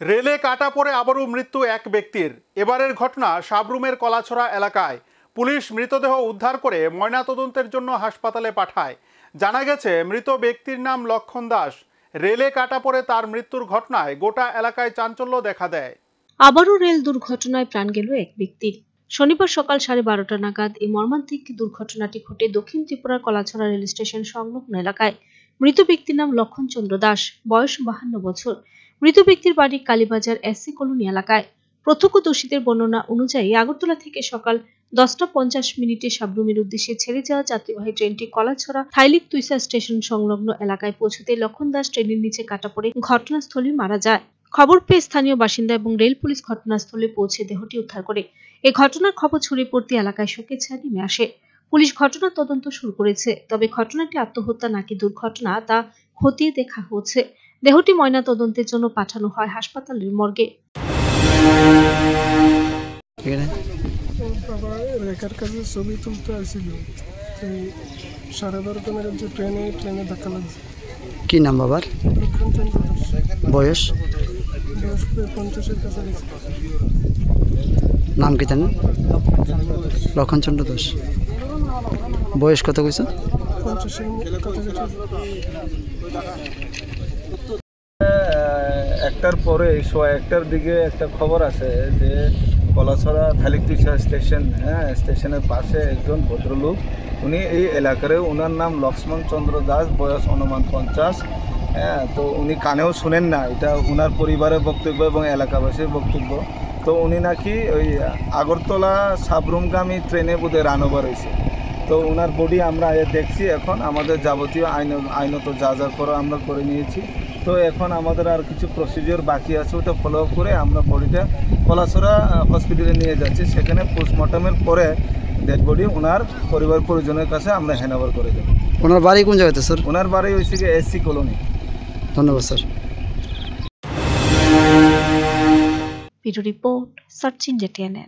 রেলে কাটা পড়ে আবারও মৃত্যু এক ব্যক্তির। এবারের ঘটনা সাবরুমের কলাছড়া এলাকায়। পুলিশ মৃতদেহ উদ্ধার করে ময়নাতদন্তের জন্য হাসপাতালে পাঠায়। জানা গেছে মৃত ব্যক্তির নাম লক্ষণ দাস। রেলে কাটা পড়ে তার মৃত্যুর ঘটনায় গোটা এলাকায় চাঞ্চল্য দেখা দেয়। আবারও রেল দুর্ঘটনায় প্রাণ গেল এক ব্যক্তির। শনিবার সকাল 12:30 নাগাদ এই মর্মান্তিক দুর্ঘটনাটি ঘটে দক্ষিণ ত্রিপুরার কলাছড়া রেল স্টেশন সংলগ্ন এলাকায়। মৃত ব্যক্তির নাম লক্ষণ চন্দ্র দাস, বয়স 52 বছর। মৃত ব্যক্তির বাড়ি কালীবাজার এসসি কলোনি এলাকায়। প্রত্যক্ষদর্শীদের বর্ণনা অনুযায়ী আগরতলা থেকে সকাল 10:50 সাবরুমের উদ্দেশ্যে ছেড়ে যাওয়া যাত্রীবাহী ট্রেনটি কলাছড়া থাইলিক তুইসা স্টেশন সংলগ্ন এলাকায় পৌঁছতে লক্ষণ দাস ট্রেনের নিচে কাটা পড়ে ঘটনাস্থলে মারা যায়। খবর পেয়ে স্থানীয় বাসিন্দা এবং রেল পুলিশ ঘটনাস্থলে পৌঁছে দেহটি উদ্ধার করে। এই ঘটনার খবর ছড়িয়ে পড়তে এলাকায় শোকের ছায়া নেমে আসে। পুলিশ ঘটনার তদন্ত শুরু করেছে, তবে ঘটনাটি আত্মহত্যা নাকি দুর্ঘটনা তা খতিয়ে দেখা হচ্ছে। দেহটি ময়না তদন্তের জন্য পাঠানো হয় হাসপাতালের মর্গে। বাবা রেখার কাছে ছবি তুলতে আসছিল, 12:30 নাগাদ ট্রেনে ধাক্কা লাগছে। কি নাম বাবার? বয়স? 50-এর কাছাকাছি। নাম কি জানেন? লক্ষণ চন্দ্র দাস। বয়স কত কইছো? 50-এর কাছাকাছি। একটার পরে 1:01টার দিকে একটা খবর আছে যে কলাছড়া থালিকতুইসা স্টেশন স্টেশনের পাশে একজন ভদ্রলোক, উনি এই এলাকার, ওনার নাম লক্ষ্মণ চন্দ্র দাস, বয়স অনুমান 50। তো উনি কানেও শুনেন না, এটা ওনার পরিবারের বক্তব্য এবং এলাকাবাসীর বক্তব্য। তো উনি নাকি ওই আগরতলা সাবরুমগামী ট্রেনে বোধহয় রান ওভার হয়েছে। তো ওনার বডি আমরা দেখছি, এখন আমাদের যাবতীয় আইনত যা যা করা আমরা করে নিয়েছি। তো এখন আমাদের আর কিছু প্রসিডিওর বাকি আছে, ওটা ফলো আপ করে আমরা বডিটা কলাছড়া হসপিটালে নিয়ে যাচ্ছি। সেখানে পোস্টমর্টমের পরে ডেড বডি ওনার পরিবার পরিজনের কাছে আমরা হ্যান্ড ওভার করে দেবো। ওনার বাড়ি কোন জায়গাতে স্যার? ওনার বাড়ি হয়েছে গিয়ে এসসি কলোনি। ধন্যবাদ sir. Bureau report, search India TNN।